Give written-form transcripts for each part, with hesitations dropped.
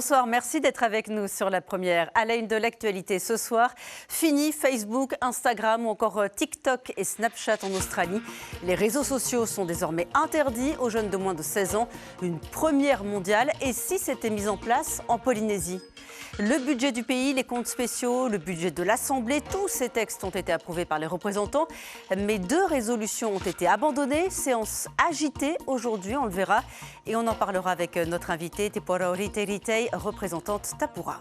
Bonsoir, merci d'être avec nous sur La Première. À la une de l'actualité ce soir, fini Facebook, Instagram ou encore TikTok et Snapchat en Australie. Les réseaux sociaux sont désormais interdits aux jeunes de moins de 16 ans. Une première mondiale. Et si c'était mis en place en Polynésie ? Le budget du pays, les comptes spéciaux, le budget de l'Assemblée, tous ces textes ont été approuvés par les représentants. Mais 2 résolutions ont été abandonnées. Séance agitée aujourd'hui, on le verra. Et on en parlera avec notre invitée, Tepora Oriteritei, représentante Tapura.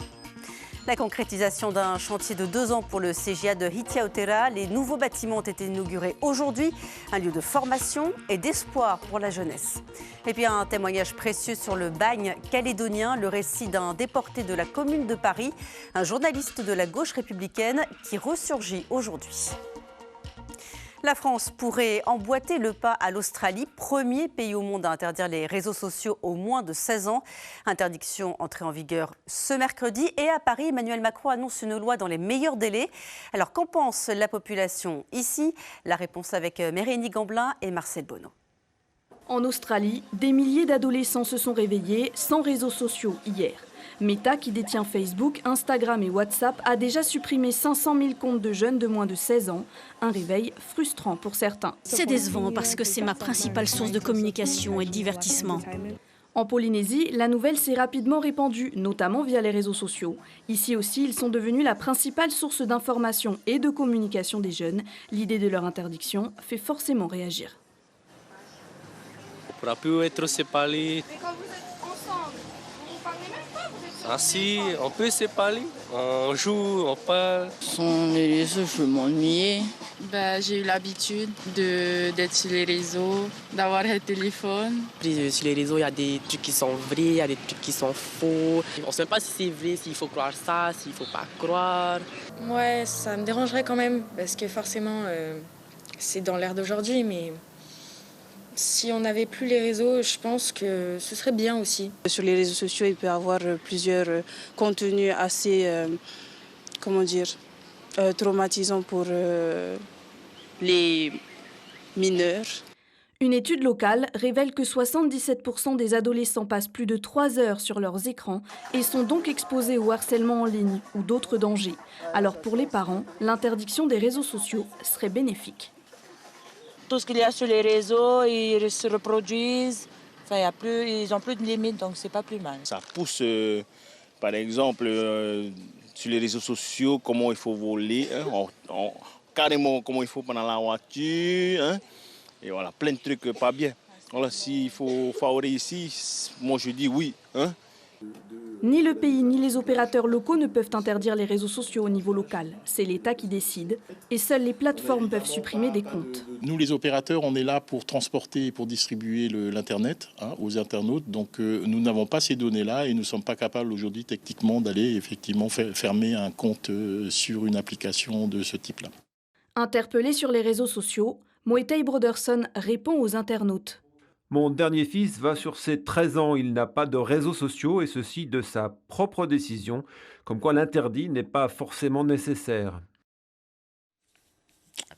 La concrétisation d'un chantier de 2 ans pour le CGA de Hitiautera. Les nouveaux bâtiments ont été inaugurés aujourd'hui. Un lieu de formation et d'espoir pour la jeunesse. Et puis un témoignage précieux sur le bagne calédonien, le récit d'un déporté de la commune de Paris, un journaliste de la gauche républicaine qui ressurgit aujourd'hui. La France pourrait emboîter le pas à l'Australie, premier pays au monde à interdire les réseaux sociaux aux moins de 16 ans. Interdiction entrée en vigueur ce mercredi. Et à Paris, Emmanuel Macron annonce une loi dans les meilleurs délais. Alors qu'en pense la population ici? La réponse avec Mérénie Gamblin et Marcel Bonneau. En Australie, des milliers d'adolescents se sont réveillés sans réseaux sociaux hier. Meta, qui détient Facebook, Instagram et WhatsApp, a déjà supprimé 500 000 comptes de jeunes de moins de 16 ans. Un réveil frustrant pour certains. C'est décevant parce que c'est ma principale source de communication et de divertissement. En Polynésie, la nouvelle s'est rapidement répandue, notamment via les réseaux sociaux. Ici aussi, ils sont devenus la principale source d'information et de communication des jeunes. L'idée de leur interdiction fait forcément réagir. On ne pourra plus être séparés. Mais quand vous êtes ensemble, vous ne parlez même pas, vous êtes Ah si, on peut se parler. On joue, on parle. Sans les réseaux, je m'ennuyais. J'ai eu l'habitude d'être sur les réseaux, d'avoir un téléphone. Sur les réseaux, il y a des trucs qui sont vrais, il y a des trucs qui sont faux. On ne sait pas si c'est vrai, s'il faut croire ça, s'il ne faut pas croire. Ouais, ça me dérangerait quand même, parce que forcément, c'est dans l'ère d'aujourd'hui, mais si on n'avait plus les réseaux, je pense que ce serait bien aussi. Sur les réseaux sociaux, il peut y avoir plusieurs contenus assez, traumatisants pour les mineurs. Une étude locale révèle que 77% des adolescents passent plus de 3 heures sur leurs écrans et sont donc exposés au harcèlement en ligne ou d'autres dangers. Alors pour les parents, l'interdiction des réseaux sociaux serait bénéfique. Tout ce qu'il y a sur les réseaux, ils se reproduisent. Enfin, ils n'ont plus de limites, donc c'est pas plus mal. Ça pousse, par exemple, sur les réseaux sociaux, comment il faut voler, carrément comment il faut prendre la voiture, et voilà, plein de trucs pas bien. Voilà, s'il faut favoriser ici, moi je dis oui. Ni le pays ni les opérateurs locaux ne peuvent interdire les réseaux sociaux au niveau local. C'est l'État qui décide et seules les plateformes peuvent supprimer des comptes. Nous, les opérateurs, on est là pour transporter et pour distribuer l'Internet aux internautes. Donc nous n'avons pas ces données-là et nous ne sommes pas capables aujourd'hui techniquement d'aller effectivement fermer un compte sur une application de ce type-là. Interpellé sur les réseaux sociaux, Moetai Broderson répond aux internautes. Mon dernier fils va sur ses 13 ans, il n'a pas de réseaux sociaux et ceci de sa propre décision, comme quoi l'interdit n'est pas forcément nécessaire.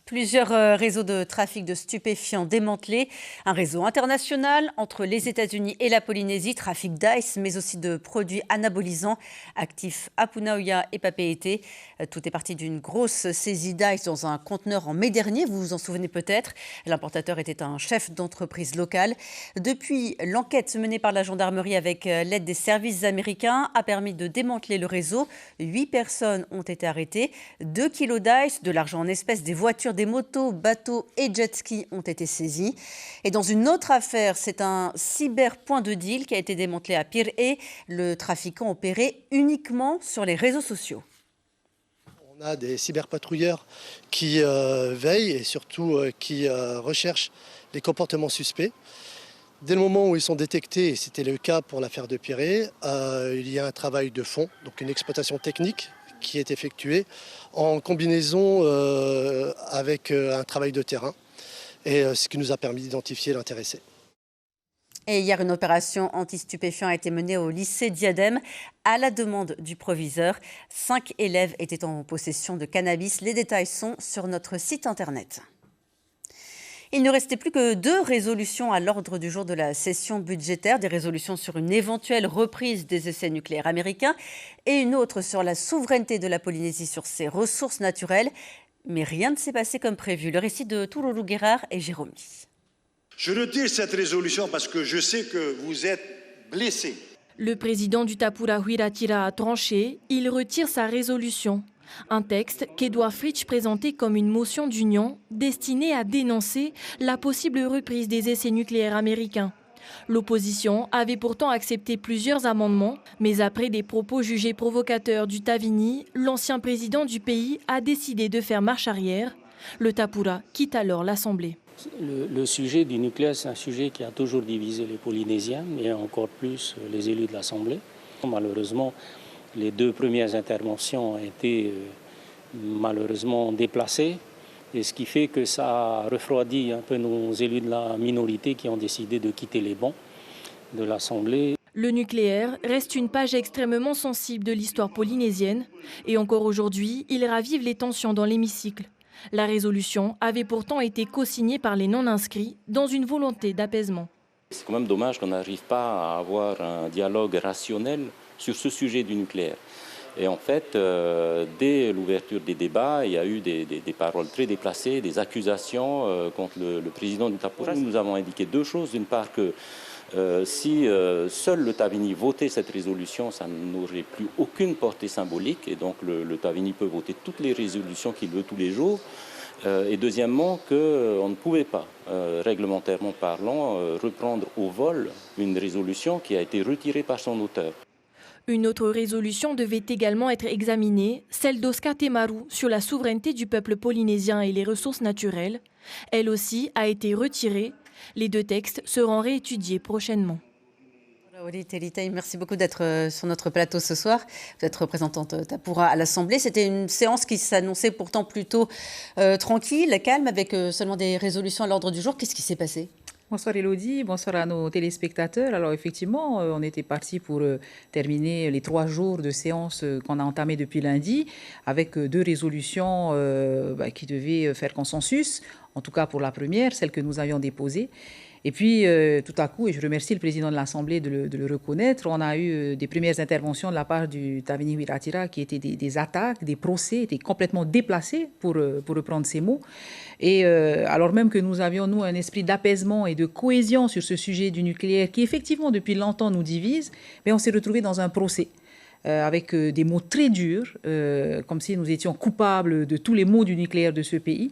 Plusieurs réseaux de trafic de stupéfiants démantelés. Un réseau international entre les États-Unis et la Polynésie, trafic d'ice, mais aussi de produits anabolisants, actifs à Punaoya et Papeete. Tout est parti d'une grosse saisie d'ice dans un conteneur en mai dernier, vous vous en souvenez peut-être. L'importateur était un chef d'entreprise locale. Depuis, l'enquête menée par la gendarmerie avec l'aide des services américains a permis de démanteler le réseau. 8 personnes ont été arrêtées. 2 kilos d'ice, de l'argent en espèces, des voitures, des motos, bateaux et jet skis ont été saisis. Et dans une autre affaire, c'est un cyberpoint de deal qui a été démantelé à Pirée. Le trafiquant opérait uniquement sur les réseaux sociaux. On a des cyberpatrouilleurs qui veillent et surtout qui recherchent les comportements suspects. Dès le moment où ils sont détectés, et c'était le cas pour l'affaire de Pirée, il y a un travail de fond, donc une exploitation technique qui est effectuée en combinaison avec un travail de terrain, et ce qui nous a permis d'identifier l'intéressé. Et hier, une opération anti-stupéfiants a été menée au lycée Diadème à la demande du proviseur. 5 élèves étaient en possession de cannabis. Les détails sont sur notre site internet. Il ne restait plus que 2 résolutions à l'ordre du jour de la session budgétaire, des résolutions sur une éventuelle reprise des essais nucléaires américains et une autre sur la souveraineté de la Polynésie sur ses ressources naturelles. Mais rien ne s'est passé comme prévu. Le récit de Touloulou Guérard et Jérôme. Je retire cette résolution parce que je sais que vous êtes blessés. Le président du Tapura Huiratirá a tranché, il retire sa résolution. Un texte qu'Edouard Fritsch présentait comme une motion d'union destinée à dénoncer la possible reprise des essais nucléaires américains. L'opposition avait pourtant accepté plusieurs amendements, mais après des propos jugés provocateurs du Tavini, l'ancien président du pays a décidé de faire marche arrière. Le Tapura quitte alors l'Assemblée. Le sujet du nucléaire, c'est un sujet qui a toujours divisé les Polynésiens et encore plus les élus de l'Assemblée. Malheureusement, les 2 premières interventions ont été malheureusement déplacées, et ce qui fait que ça a refroidi un peu nos élus de la minorité qui ont décidé de quitter les bancs de l'Assemblée. Le nucléaire reste une page extrêmement sensible de l'histoire polynésienne et encore aujourd'hui, il ravive les tensions dans l'hémicycle. La résolution avait pourtant été co-signée par les non-inscrits dans une volonté d'apaisement. C'est quand même dommage qu'on n'arrive pas à avoir un dialogue rationnel sur ce sujet du nucléaire. Et en fait, dès l'ouverture des débats, il y a eu des paroles très déplacées, des accusations contre le président du Tapura. Nous avons indiqué 2 choses. D'une part que si seul le Tavini votait cette résolution, ça n'aurait plus aucune portée symbolique. Et donc le Tavini peut voter toutes les résolutions qu'il veut tous les jours. Et deuxièmement, qu'on ne pouvait pas, réglementairement parlant, reprendre au vol une résolution qui a été retirée par son auteur. Une autre résolution devait également être examinée, celle d'Oscar Temaru sur la souveraineté du peuple polynésien et les ressources naturelles. Elle aussi a été retirée. Les 2 textes seront réétudiés prochainement. Oli Telitaï, merci beaucoup d'être sur notre plateau ce soir. Vous êtes représentante Tapura à l'Assemblée. C'était une séance qui s'annonçait pourtant plutôt tranquille, calme, avec seulement des résolutions à l'ordre du jour. Qu'est-ce qui s'est passé ? Bonsoir Elodie, bonsoir à nos téléspectateurs. Alors effectivement, on était parti pour terminer les 3 jours de séance qu'on a entamés depuis lundi avec 2 résolutions qui devaient faire consensus, en tout cas pour la première, celle que nous avions déposée. Et puis, tout à coup, et je remercie le président de l'Assemblée de le reconnaître, on a eu des premières interventions de la part du Tavini Huiratirá qui étaient des attaques, des procès, étaient complètement déplacés, pour reprendre ces mots. Et alors même que nous avions, nous, un esprit d'apaisement et de cohésion sur ce sujet du nucléaire qui, effectivement, depuis longtemps nous divise, mais on s'est retrouvés dans un procès. Avec des mots très durs, comme si nous étions coupables de tous les maux du nucléaire de ce pays.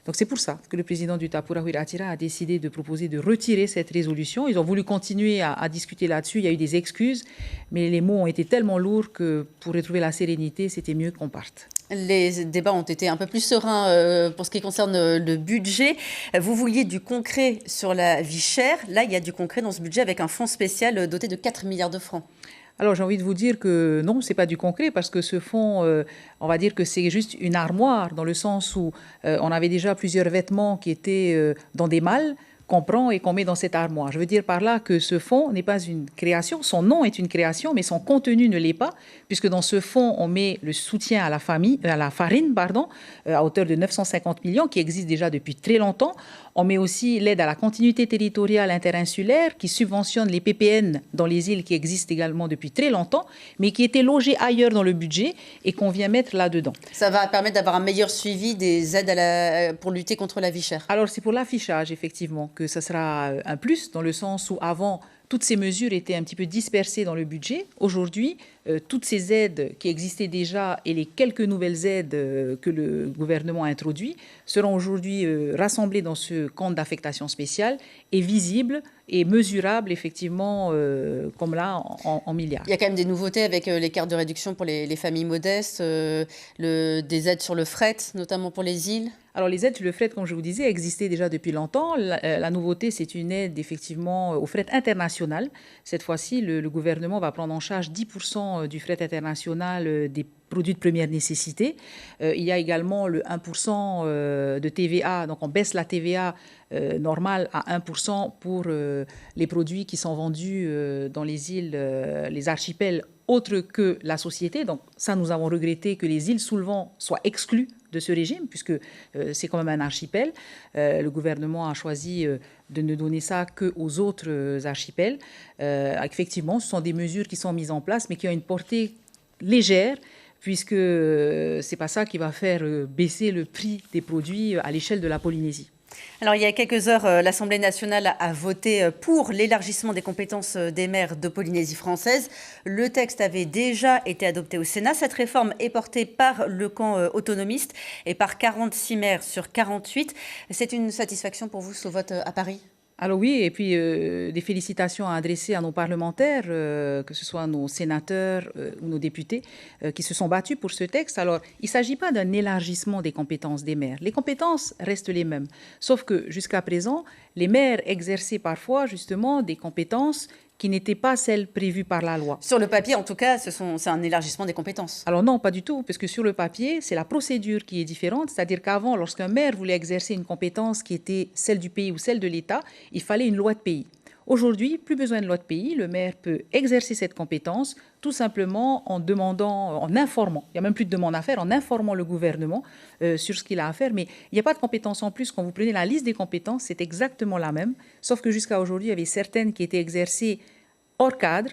Donc c'est pour ça que le président du Tapura Huiratirá a décidé de proposer de retirer cette résolution. Ils ont voulu continuer à discuter là-dessus. Il y a eu des excuses, mais les mots ont été tellement lourds que pour retrouver la sérénité, c'était mieux qu'on parte. Les débats ont été un peu plus sereins pour ce qui concerne le budget. Vous vouliez du concret sur la vie chère. Là, il y a du concret dans ce budget avec un fonds spécial doté de 4 milliards de francs. Alors j'ai envie de vous dire que non, ce n'est pas du concret parce que ce fonds, on va dire que c'est juste une armoire dans le sens où on avait déjà plusieurs vêtements qui étaient dans des malles qu'on prend et qu'on met dans cette armoire. Je veux dire par là que ce fonds n'est pas une création, son nom est une création, mais son contenu ne l'est pas, puisque dans ce fonds, on met le soutien à la farine, à hauteur de 950 millions, qui existe déjà depuis très longtemps. On met aussi l'aide à la continuité territoriale interinsulaire, qui subventionne les PPN dans les îles qui existent également depuis très longtemps, mais qui étaient logées ailleurs dans le budget et qu'on vient mettre là-dedans. Ça va permettre d'avoir un meilleur suivi des aides pour lutter contre la vie chère. Alors c'est pour l'affichage, effectivement, que ça sera un plus, dans le sens où avant, toutes ces mesures étaient un petit peu dispersées dans le budget. Aujourd'hui, toutes ces aides qui existaient déjà et les quelques nouvelles aides que le gouvernement a introduites seront aujourd'hui rassemblées dans ce compte d'affectation spéciale et visibles et mesurables, effectivement, comme là, en milliards. Il y a quand même des nouveautés avec les cartes de réduction pour les familles modestes, des aides sur le fret, notamment pour les îles. Alors les aides sur le fret, comme je vous disais, existaient déjà depuis longtemps. La nouveauté, c'est une aide effectivement au fret international. Cette fois-ci, le gouvernement va prendre en charge 10% du fret international des produits de première nécessité. Il y a également le 1% de TVA, donc on baisse la TVA normale à 1% pour les produits qui sont vendus dans les îles, les archipels autres que la société. Donc ça, nous avons regretté que les îles sous le vent soient exclues de ce régime, puisque c'est quand même un archipel. Le gouvernement a choisi de ne donner ça qu'aux autres archipels. Effectivement, ce sont des mesures qui sont mises en place, mais qui ont une portée légère, puisque ce n'est pas ça qui va faire baisser le prix des produits à l'échelle de la Polynésie. Alors, il y a quelques heures, l'Assemblée nationale a voté pour l'élargissement des compétences des maires de Polynésie française. Le texte avait déjà été adopté au Sénat. Cette réforme est portée par le camp autonomiste et par 46 maires sur 48. C'est une satisfaction pour vous, ce vote à Paris ? Alors oui, et puis des félicitations à adresser à nos parlementaires, que ce soit nos sénateurs ou nos députés, qui se sont battus pour ce texte. Alors, il ne s'agit pas d'un élargissement des compétences des maires. Les compétences restent les mêmes. Sauf que jusqu'à présent, les maires exerçaient parfois justement des compétences qui n'étaient pas celles prévues par la loi. Sur le papier, en tout cas, c'est un élargissement des compétences. Alors non, pas du tout, parce que sur le papier, c'est la procédure qui est différente. C'est-à-dire qu'avant, lorsqu'un maire voulait exercer une compétence qui était celle du pays ou celle de l'État, il fallait une loi de pays. Aujourd'hui, plus besoin de loi de pays, le maire peut exercer cette compétence tout simplement en demandant, en informant, il n'y a même plus de demande à faire, en informant le gouvernement sur ce qu'il a à faire. Mais il n'y a pas de compétences en plus. Quand vous prenez la liste des compétences, c'est exactement la même, sauf que jusqu'à aujourd'hui, il y avait certaines qui étaient exercées hors cadre,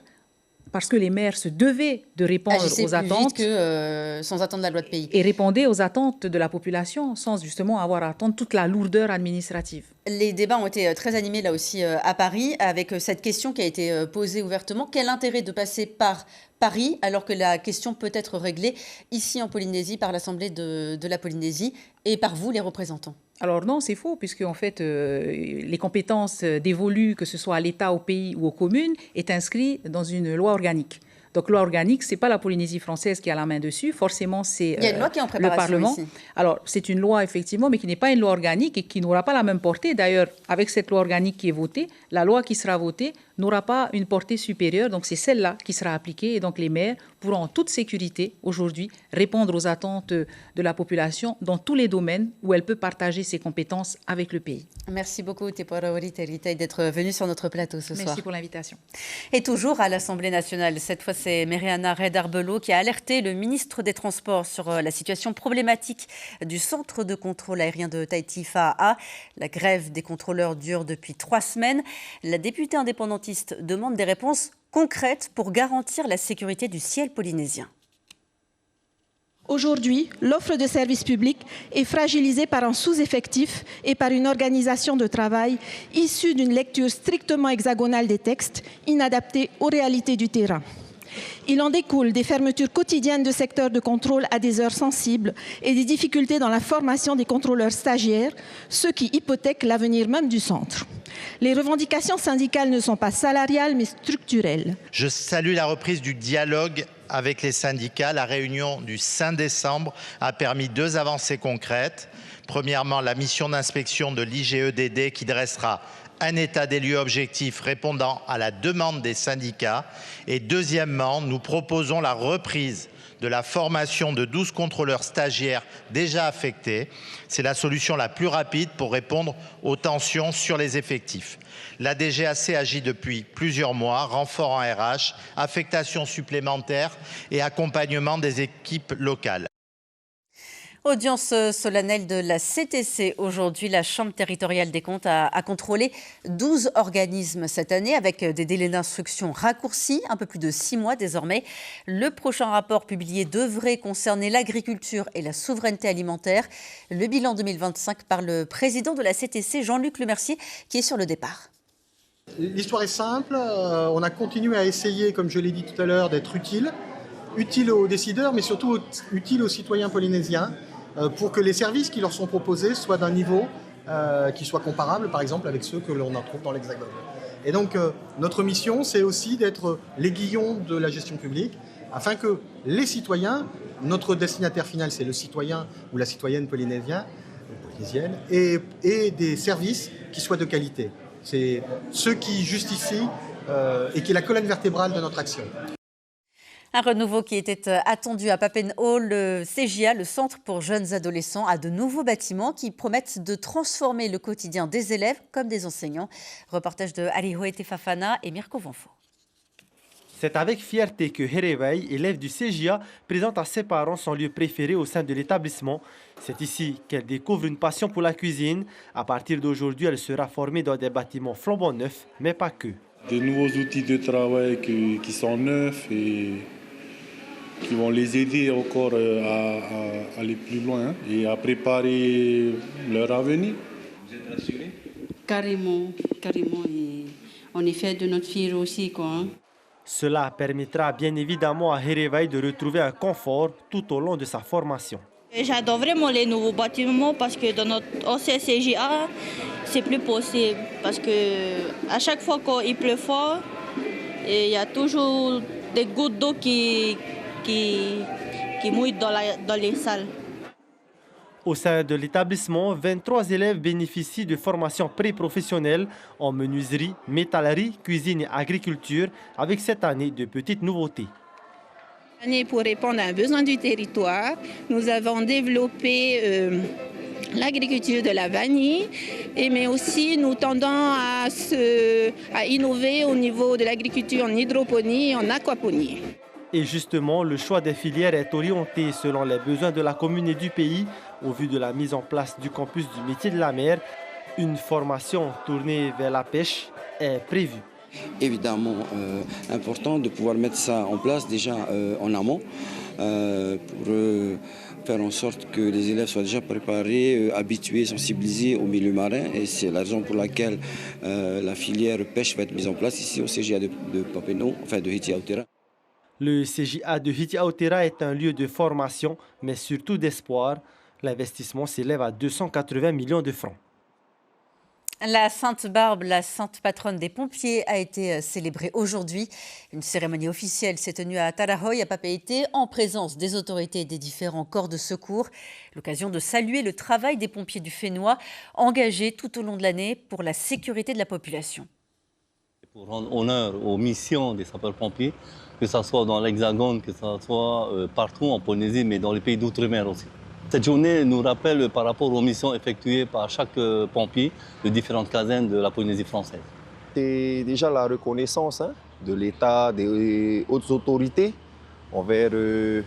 parce que les maires se devaient de répondre aux attentes. Plus vite que sans attendre la loi de pays. Et répondaient aux attentes de la population, sans justement avoir à attendre toute la lourdeur administrative. Les débats ont été très animés là aussi à Paris, avec cette question qui a été posée ouvertement. Quel intérêt de passer par Paris, alors que la question peut être réglée ici en Polynésie, par l'Assemblée de la Polynésie, et par vous, les représentants? Alors non, c'est faux, puisque en fait, les compétences dévolues, que ce soit à l'État, au pays ou aux communes, est inscrit dans une loi organique. Donc, loi organique, ce n'est pas la Polynésie française qui a la main dessus. Forcément, c'est il y a une loi qui est en le Parlement. Ici. Alors, c'est une loi, effectivement, mais qui n'est pas une loi organique et qui n'aura pas la même portée. D'ailleurs, avec cette loi organique qui est votée, la loi qui sera votée n'aura pas une portée supérieure. Donc, c'est celle-là qui sera appliquée. Et donc, les maires pourront en toute sécurité, aujourd'hui, répondre aux attentes de la population dans tous les domaines où elle peut partager ses compétences avec le pays. Merci beaucoup, Teporaori Teritei, d'être venu sur notre plateau ce soir. Merci pour l'invitation. Et toujours à l'Assemblée nationale, cette fois, c'est Meriana Red-Arbelot qui a alerté le ministre des Transports sur la situation problématique du centre de contrôle aérien de Tahiti, FAA. La grève des contrôleurs dure depuis 3 semaines. La députée indépendantiste demande des réponses concrètes pour garantir la sécurité du ciel polynésien. Aujourd'hui, l'offre de services publics est fragilisée par un sous-effectif et par une organisation de travail issue d'une lecture strictement hexagonale des textes, inadaptée aux réalités du terrain. Il en découle des fermetures quotidiennes de secteurs de contrôle à des heures sensibles et des difficultés dans la formation des contrôleurs stagiaires, ce qui hypothèque l'avenir même du centre. Les revendications syndicales ne sont pas salariales mais structurelles. Je salue la reprise du dialogue avec les syndicats. La réunion du 5 décembre a permis 2 avancées concrètes. Premièrement, la mission d'inspection de l'IGEDD qui dressera un état des lieux objectif répondant à la demande des syndicats. Et deuxièmement, nous proposons la reprise de la formation de 12 contrôleurs stagiaires déjà affectés. C'est la solution la plus rapide pour répondre aux tensions sur les effectifs. La DGAC agit depuis plusieurs mois, renfort en RH, affectation supplémentaire et accompagnement des équipes locales. Audience solennelle de la CTC. Aujourd'hui, la Chambre territoriale des comptes a contrôlé 12 organismes cette année avec des délais d'instruction raccourcis, un peu plus de 6 mois désormais. Le prochain rapport publié devrait concerner l'agriculture et la souveraineté alimentaire. Le bilan 2025 par le président de la CTC, Jean-Luc Lemercier, qui est sur le départ. L'histoire est simple. On a continué à essayer, comme je l'ai dit tout à l'heure, d'être utile aux décideurs, mais surtout utile aux citoyens polynésiens, pour que les services qui leur sont proposés soient d'un niveau qui soit comparable, par exemple, avec ceux que l'on en trouve dans l'Hexagone. Et donc, notre mission, c'est aussi d'être l'aiguillon de la gestion publique, afin que les citoyens, notre destinataire final, c'est le citoyen ou la citoyenne polynésienne, et des services qui soient de qualité. C'est ce qui justifie et qui est la colonne vertébrale de notre action. Un renouveau qui était attendu à Papenhall, le CJA, le Centre pour jeunes adolescents, a de nouveaux bâtiments qui promettent de transformer le quotidien des élèves comme des enseignants. Reportage de Alihoete Fafana et Mirko Vanfo. C'est avec fierté que Herevay, élève du CJA, présente à ses parents son lieu préféré au sein de l'établissement. C'est ici qu'elle découvre une passion pour la cuisine. À partir d'aujourd'hui, elle sera formée dans des bâtiments flambant neufs, mais pas que. Des nouveaux outils de travail qui sont neufs et qui vont les aider encore à aller plus loin et à préparer leur avenir. Vous êtes rassurés? Carrément. Et on est fiers de notre fille aussi, quoi. Cela permettra bien évidemment à Herevay de retrouver un confort tout au long de sa formation. J'adore vraiment les nouveaux bâtiments parce que dans notre OCCJA, c'est plus possible. Parce que à chaque fois qu'il pleut fort, il y a toujours des gouttes d'eau qui mouillent dans les salles. Au sein de l'établissement, 23 élèves bénéficient de formations pré-professionnelles en menuiserie, métallerie, cuisine et agriculture, avec cette année de petites nouveautés. Pour répondre à un besoin du territoire, nous avons développé l'agriculture de la vanille, mais aussi nous tendons à innover au niveau de l'agriculture en hydroponie et en aquaponie. Et justement, le choix des filières est orienté selon les besoins de la commune et du pays. Au vu de la mise en place du campus du métier de la mer, une formation tournée vers la pêche est prévue. Évidemment, important de pouvoir mettre ça en place déjà en amont pour faire en sorte que les élèves soient déjà préparés, habitués, sensibilisés au milieu marin. Et c'est la raison pour laquelle la filière pêche va être mise en place ici au CJA de Papeete, enfin de Hiti Aotearoa. Le CJA de Hiti Aotearoa est un lieu de formation, mais surtout d'espoir. L'investissement s'élève à 280 millions de francs. La Sainte Barbe, la sainte patronne des pompiers, a été célébrée aujourd'hui. Une cérémonie officielle s'est tenue à Tarahoy, à Papeete, en présence des autorités et des différents corps de secours. L'occasion de saluer le travail des pompiers du Fénois, engagés tout au long de l'année pour la sécurité de la population. Pour rendre honneur aux missions des sapeurs-pompiers, que ce soit dans l'Hexagone, que ce soit partout en Polynésie, mais dans les pays d'outre-mer aussi. Cette journée nous rappelle par rapport aux missions effectuées par chaque pompier de différentes casernes de la Polynésie française. C'est déjà la reconnaissance de l'État, des hautes autorités envers le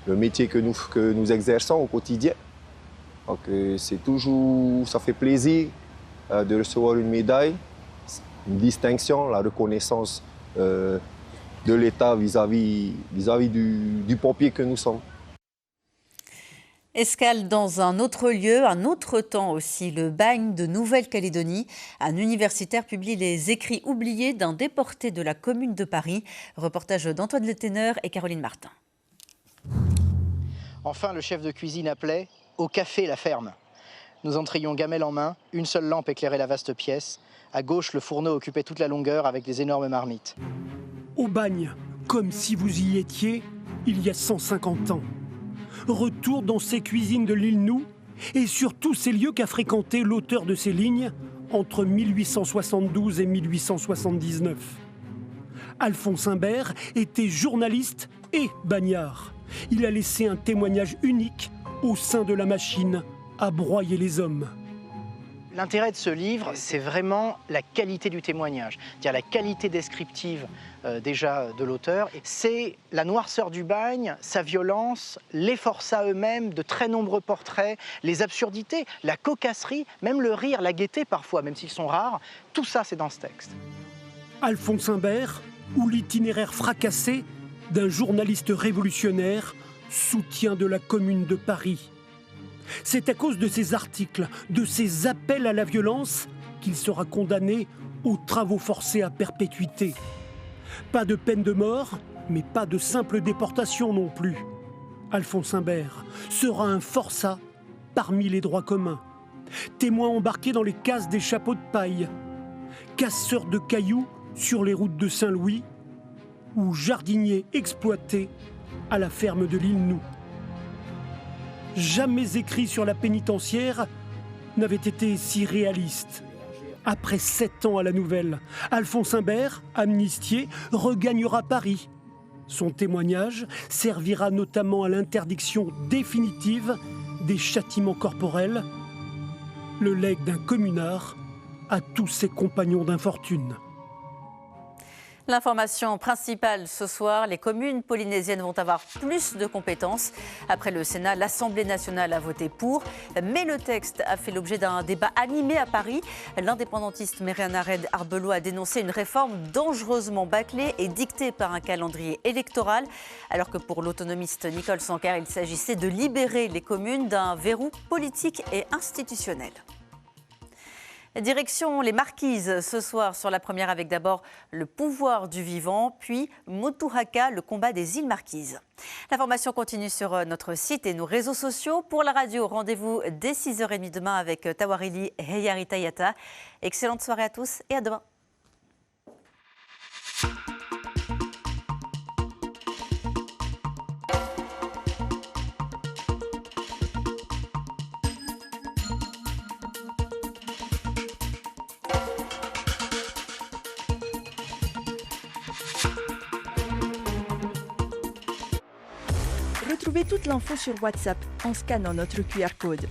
métier que nous exerçons au quotidien. Donc c'est toujours, ça fait plaisir de recevoir une médaille, une distinction, la reconnaissance de l'État vis-à-vis du pompier que nous sommes. Escale dans un autre lieu, un autre temps aussi, le bagne de Nouvelle-Calédonie. Un universitaire publie les écrits oubliés d'un déporté de la Commune de Paris. Reportage d'Antoine Le Téneur et Caroline Martin. Enfin, le chef de cuisine appelait au café La Ferme. Nous entrions gamelle en main, une seule lampe éclairait la vaste pièce. À gauche, le fourneau occupait toute la longueur avec des énormes marmites. Au bagne, comme si vous y étiez il y a 150 ans. Retour dans ces cuisines de l'île Nou et sur tous ces lieux qu'a fréquenté l'auteur de ces lignes entre 1872 et 1879. Alphonse Imbert était journaliste et bagnard. Il a laissé un témoignage unique au sein de la machine à broyer les hommes. L'intérêt de ce livre, c'est vraiment la qualité du témoignage, c'est-à-dire la qualité descriptive déjà de l'auteur. C'est la noirceur du bagne, sa violence, les forçats eux-mêmes, de très nombreux portraits, les absurdités, la cocasserie, même le rire, la gaieté parfois, même s'ils sont rares. Tout ça, c'est dans ce texte. Alphonse Imbert, ou l'itinéraire fracassé d'un journaliste révolutionnaire, soutien de la Commune de Paris. C'est à cause de ces articles, de ces appels à la violence, qu'il sera condamné aux travaux forcés à perpétuité. Pas de peine de mort, mais pas de simple déportation non plus. Alphonse Imbert sera un forçat parmi les droits communs. Témoin embarqué dans les cases des chapeaux de paille, casseur de cailloux sur les routes de Saint-Louis, ou jardinier exploité à la ferme de l'île Nou. Jamais écrit sur la pénitentiaire n'avait été si réaliste. Après 7 ans à la Nouvelle, Alphonse Imbert, amnistié, regagnera Paris. Son témoignage servira notamment à l'interdiction définitive des châtiments corporels, le legs d'un communard à tous ses compagnons d'infortune. L'information principale ce soir, les communes polynésiennes vont avoir plus de compétences. Après le Sénat, l'Assemblée nationale a voté pour, mais le texte a fait l'objet d'un débat animé à Paris. L'indépendantiste Meriana Red Arbelo a dénoncé une réforme dangereusement bâclée et dictée par un calendrier électoral, alors que pour l'autonomiste Nicole Sanker, il s'agissait de libérer les communes d'un verrou politique et institutionnel. Direction les Marquises ce soir sur la première avec d'abord le pouvoir du vivant, puis Motuhaka, le combat des îles Marquises. L'information continue sur notre site et nos réseaux sociaux. Pour la radio, rendez-vous dès 6h30 demain avec Tawarili Heyari Tayata. Excellente soirée à tous et à demain. Retrouvez toute l'info sur WhatsApp en scannant notre QR code.